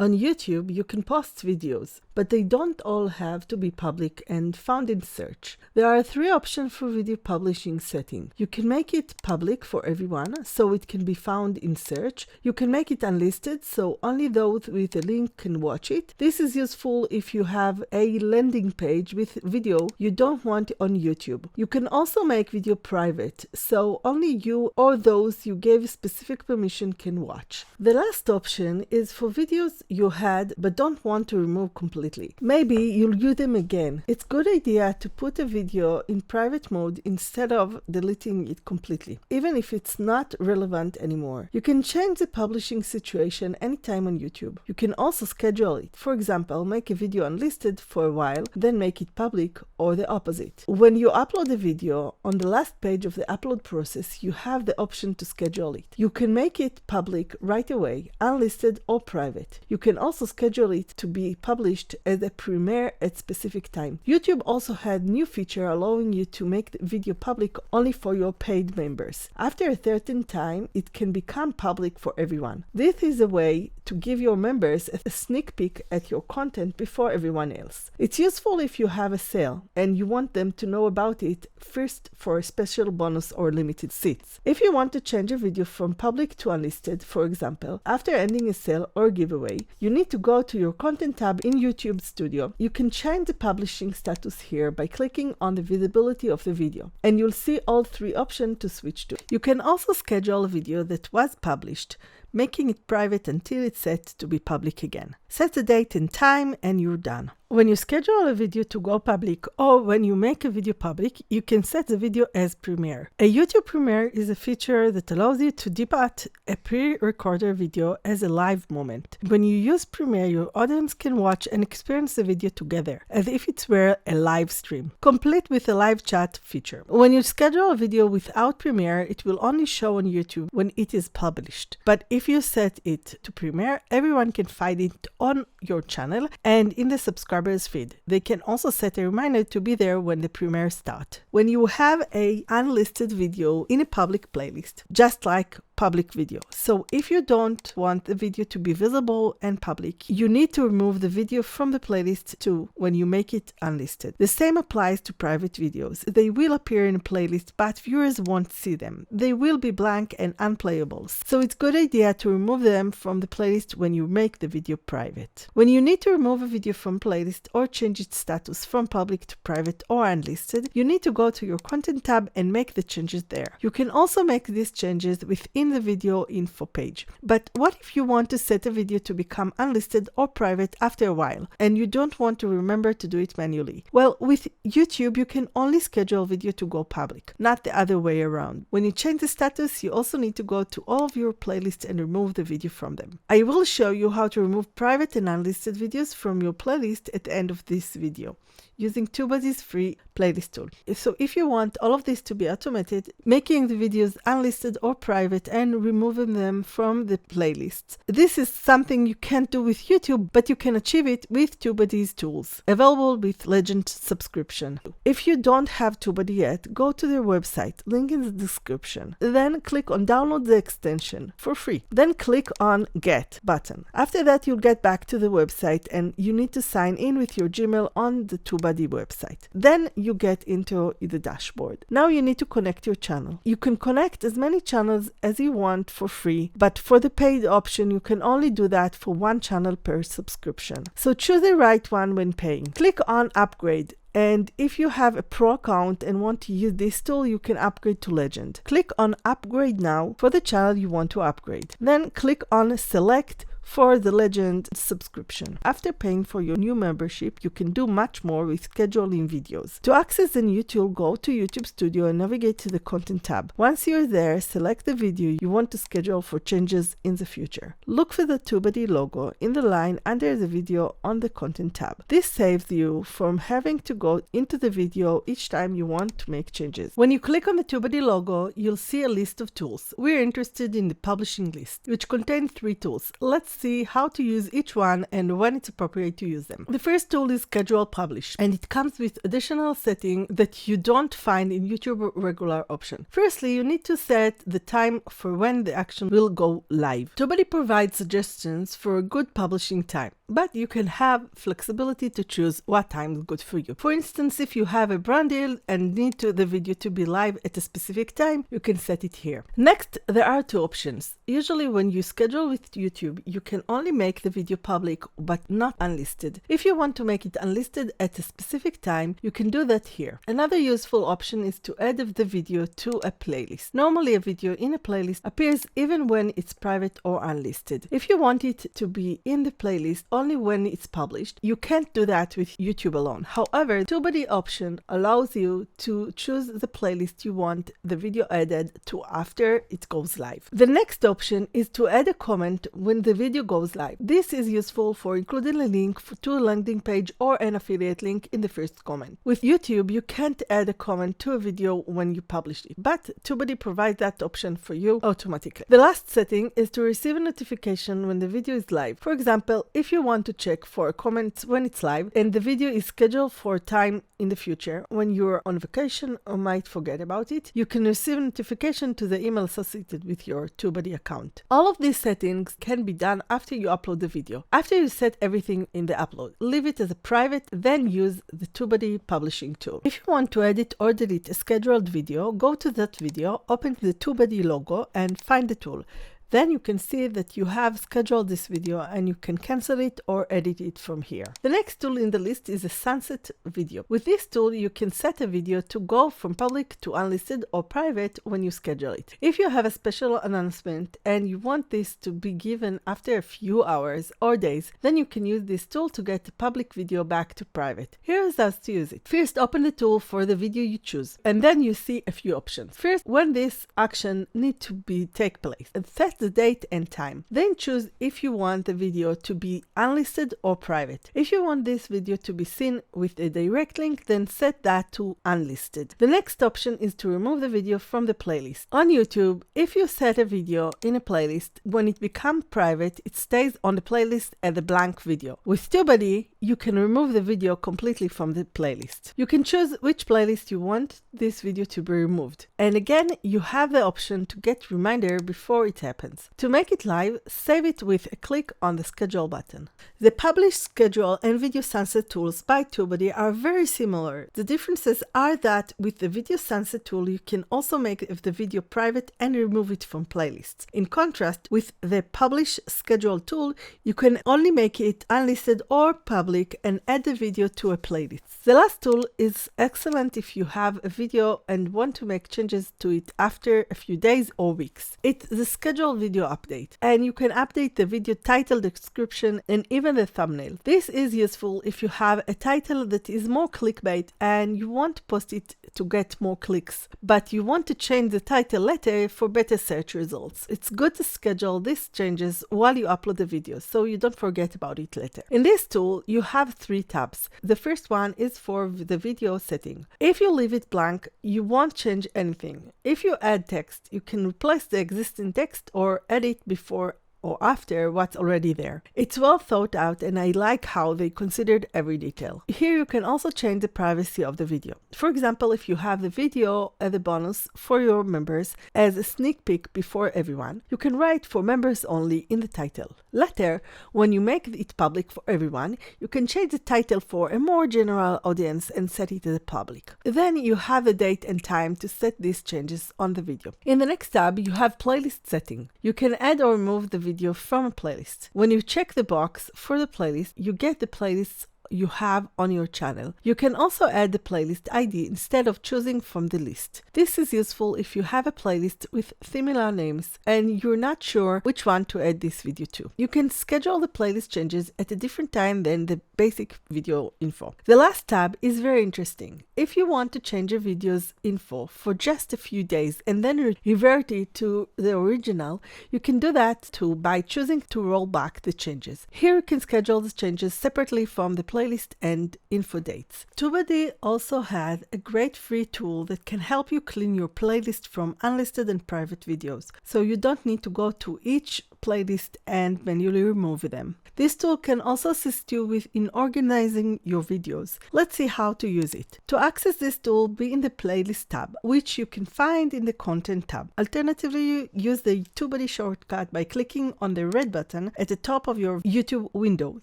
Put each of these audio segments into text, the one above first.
On YouTube, you can post videos, but they don't all have to be public and found in search. There are 3 options for video publishing setting. You can make it public for everyone, so it can be found in search. You can make it unlisted, so only those with a link can watch it. This is useful if you have a landing page with video you don't want on YouTube. You can also make video private, so only you or those you gave specific permission can watch. The last option is for videos you had but don't want to remove completely. Maybe you'll use them again. It's a good idea to put a video in private mode instead of deleting it completely, even if it's not relevant anymore. You can change the publishing situation anytime on YouTube. You can also schedule it. For example, make a video unlisted for a while, then make it public, or the opposite. When you upload a video, on the last page of the upload process, you have the option to schedule it. You can make it public right away, unlisted or private. You can also schedule it to be published as a premiere at specific time. YouTube also had new feature allowing you to make the video public only for your paid members. After a certain time, it can become public for everyone. This is a way to give your members a sneak peek at your content before everyone else. It's useful if you have a sale and you want them to know about it first for a special bonus or limited seats. If you want to change a video from public to unlisted, for example, after ending a sale or giveaway, you need to go to your content tab in YouTube Studio. You can change the publishing status here by clicking on the visibility of the video, and you'll see all 3 options to switch to. You can also schedule a video that was published, making it private until it's set to be public again. Set the date and time and you're done. When you schedule a video to go public or when you make a video public, you can set the video as premiere. A YouTube premiere is a feature that allows you to debut a pre-recorded video as a live moment. When you use premiere, your audience can watch and experience the video together, as if it were a live stream, complete with a live chat feature. When you schedule a video without premiere, it will only show on YouTube when it is published. But if you set it to premiere, everyone can find it on your channel and in the subscribers feed. They can also set a reminder to be there when the premiere starts. When you have a unlisted video in a public playlist, just like public video. So if you don't want the video to be visible and public, you need to remove the video from the playlist too when you make it unlisted. The same applies to private videos. They will appear in a playlist, but viewers won't see them. They will be blank and unplayable. So it's a good idea to remove them from the playlist when you make the video private. When you need to remove a video from playlist or change its status from public to private or unlisted, you need to go to your content tab and make the changes there. You can also make these changes within the video info page. But what if you want to set a video to become unlisted or private after a while and you don't want to remember to do it manually? Well, with YouTube, you can only schedule video to go public, not the other way around. When you change the status, you also need to go to all of your playlists and remove the video from them. I will show you how to remove private and unlisted videos from your playlist at the end of this video using TubeBuddy's free playlist tool. So if you want all of this to be automated, making the videos unlisted or private and removing them from the playlists, this is something you can't do with YouTube, but you can achieve it with TubeBuddy's tools, available with Legend subscription. If you don't have TubeBuddy yet, go to their website, link in the description. Then click on download the extension for free. Then click on Get button. After that, you'll get back to the website and you need to sign in with your Gmail on the TubeBuddy website. Then you get into the dashboard. Now you need to connect your channel. You can connect as many channels as you want for free, but for the paid option, you can only do that for 1 channel per subscription. So choose the right one when paying. Click on Upgrade. And if you have a pro account and want to use this tool, you can upgrade to Legend. Click on Upgrade Now for the channel you want to upgrade. Then click on Select for the Legend subscription. After paying for your new membership, you can do much more with scheduling videos. To access the new tool, go to YouTube Studio and navigate to the Content tab. Once you're there, select the video you want to schedule for changes in the future. Look for the TubeBuddy logo in the line under the video on the Content tab. This saves you from having to go into the video each time you want to make changes. When you click on the TubeBuddy logo, you'll see a list of tools. We're interested in the publishing list, which contains 3 tools. Let's see how to use each one and when it's appropriate to use them. The first tool is Schedule Publish, and it comes with additional settings that you don't find in YouTube regular option. Firstly, you need to set the time for when the action will go live. TubeBuddy provides suggestions for a good publishing time, but you can have flexibility to choose what time is good for you. For instance, if you have a brand deal and need the video to be live at a specific time, you can set it here. Next, there are two options. Usually when you schedule with YouTube, you can only make the video public but not unlisted. If you want to make it unlisted at a specific time, you can do that here. Another useful option is to add the video to a playlist. Normally a video in a playlist appears even when it's private or unlisted. If you want it to be in the playlist only when it's published, you can't do that with YouTube alone. However, TubeBuddy option allows you to choose the playlist you want the video added to after it goes live. The next option is to add a comment when the video goes live. This is useful for including a link to a landing page or an affiliate link in the first comment. With YouTube, you can't add a comment to a video when you publish it, but TubeBuddy provides that option for you automatically. The last setting is to receive a notification when the video is live. For example, if you want to check for a comment when it's live and the video is scheduled for time in the future when you're on vacation or might forget about it, you can receive a notification to the email associated with your TubeBuddy account. All of these settings can be done after you upload the video. After you set everything in the upload, leave it as a private, then use the TubeBuddy publishing tool. If you want to edit or delete a scheduled video, go to that video, open the TubeBuddy logo and find the tool. Then you can see that you have scheduled this video and you can cancel it or edit it from here. The next tool in the list is a sunset video. With this tool, you can set a video to go from public to unlisted or private when you schedule it. If you have a special announcement and you want this to be given after a few hours or days, then you can use this tool to get the public video back to private. Here is how to use it. First, open the tool for the video you choose, and then you see a few options. First, when this action needs to take place, and set the date and time. Then choose if you want the video to be unlisted or private. If you want this video to be seen with a direct link, then set that to unlisted. The next option is to remove the video from the playlist. On YouTube, if you set a video in a playlist, when it becomes private, it stays on the playlist as a blank video. With TubeBuddy, you can remove the video completely from the playlist. You can choose which playlist you want this video to be removed. And again, you have the option to get reminder before it happens. To make it live, save it with a click on the schedule button. The publish, schedule, and video sunset tools by TubeBuddy are very similar. The differences are that with the video sunset tool, you can also make the video private and remove it from playlists. In contrast, with the publish, schedule tool, you can only make it unlisted or public and add the video to a playlist. The last tool is excellent if you have a video and want to make changes to it after a few days or weeks. It's the schedule video update, and you can update the video title, description, and even the thumbnail. This is useful if you have a title that is more clickbait and you want to post it to get more clicks, but you want to change the title later for better search results. It's good to schedule these changes while you upload the video so you don't forget about it later. In this tool, you have 3 tabs. The first one is for the video setting. If you leave it blank, you won't change anything. If you add text, you can replace the existing text or edit before or after what's already there. It's well thought out and I like how they considered every detail. Here you can also change the privacy of the video. For example, if you have the video as a bonus for your members as a sneak peek before everyone, you can write for members only in the title. Later, when you make it public for everyone, you can change the title for a more general audience and set it as public. Then you have the date and time to set these changes on the video. In the next tab, you have playlist setting. You can add or remove the video from a playlist. When you check the box for the playlist, you get the playlists you have on your channel. You can also add the playlist ID instead of choosing from the list. This is useful if you have a playlist with similar names and you're not sure which one to add this video to. You can schedule the playlist changes at a different time than the basic video info. The last tab is very interesting. If you want to change your video's info for just a few days and then revert it to the original, you can do that too by choosing to roll back the changes. Here you can schedule the changes separately from the playlist and info dates. TubeBuddy also has a great free tool that can help you clean your playlist from unlisted and private videos, so you don't need to go to each playlists and manually remove them. This tool can also assist you in organizing your videos. Let's see how to use it. To access this tool, be in the Playlist tab, which you can find in the Content tab. Alternatively, use the TubeBuddy shortcut by clicking on the red button at the top of your YouTube window,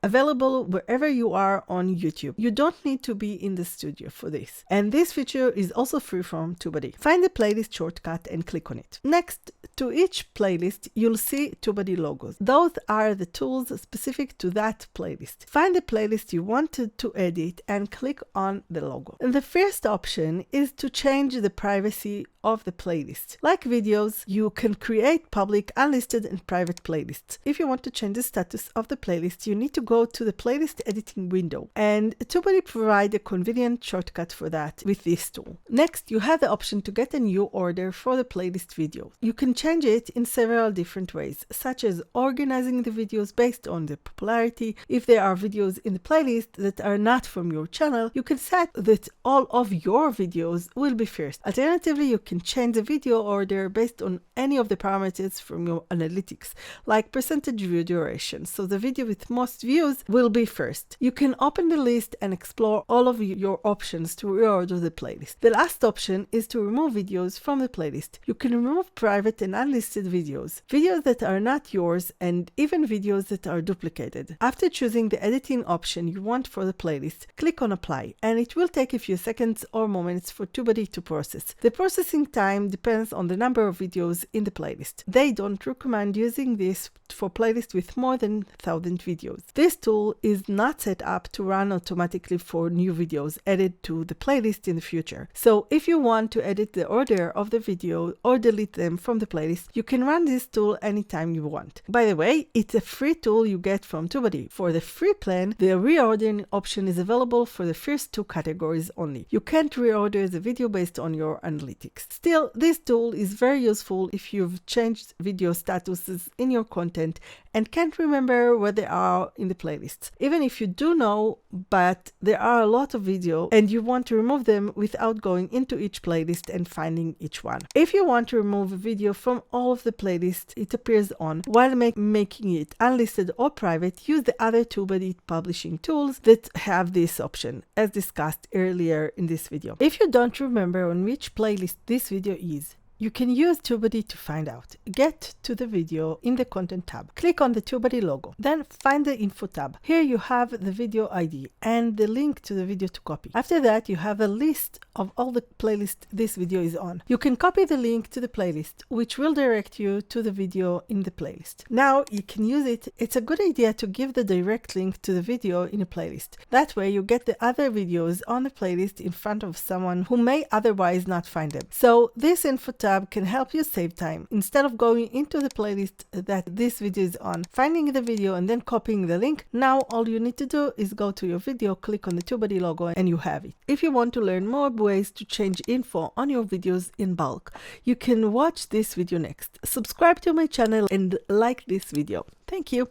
available wherever you are on YouTube. You don't need to be in the studio for this. And this feature is also free from TubeBuddy. Find the playlist shortcut and click on it. Next, to each playlist, you'll see TubeBuddy logos. Those are the tools specific to that playlist. Find the playlist you wanted to edit and click on the logo. And the first option is to change the privacy of the playlist. Like videos, you can create public, unlisted, and private playlists. If you want to change the status of the playlist, you need to go to the playlist editing window, and TubeBuddy provides a convenient shortcut for that with this tool. Next, you have the option to get a new order for the playlist video. You can change it in several different ways, such as organizing the videos based on the popularity. If there are videos in the playlist that are not from your channel, you can set that all of your videos will be first. Alternatively, you can change the video order based on any of the parameters from your analytics, like percentage view duration, so the video with most views will be first. You can open the list and explore all of your options to reorder the playlist. The last option is to remove videos from the playlist. You can remove private and unlisted videos that are not yours, and even videos that are duplicated. After choosing the editing option you want for the playlist, click on Apply, and it will take a few seconds or moments for TubeBuddy to process. The processing time depends on the number of videos in the playlist. They don't recommend using this for playlists with more than 1,000 videos. This tool is not set up to run automatically for new videos added to the playlist in the future. So if you want to edit the order of the video or delete them from the playlist, you can run this tool anytime you want. By the way, it's a free tool you get from TubeBuddy. For the free plan, the reordering option is available for the first two categories only. You can't reorder the video based on your analytics. Still, this tool is very useful if you've changed video statuses in your content and can't remember where they are in the playlists. Even if you do know, but there are a lot of videos and you want to remove them without going into each playlist and finding each one. If you want to remove a video from all of the playlists it appears on, while making it unlisted or private, use the other TubeBuddy publishing tools that have this option, as discussed earlier in this video. If you don't remember on which playlist this video is, you can use TubeBuddy to find out. Get to the video in the Content tab. Click on the TubeBuddy logo. Then find the Info tab. Here you have the video ID and the link to the video to copy. After that, you have a list of all the playlists this video is on. You can copy the link to the playlist, which will direct you to the video in the playlist. Now you can use it. It's a good idea to give the direct link to the video in a playlist. That way you get the other videos on the playlist in front of someone who may otherwise not find them. So this Info tab can help you save time. Instead of going into the playlist that this video is on, finding the video and then copying the link, now all you need to do is go to your video, click on the TubeBuddy logo, and you have it. If you want to learn more ways to change info on your videos in bulk, you can watch this video next. Subscribe to my channel and like this video. Thank you.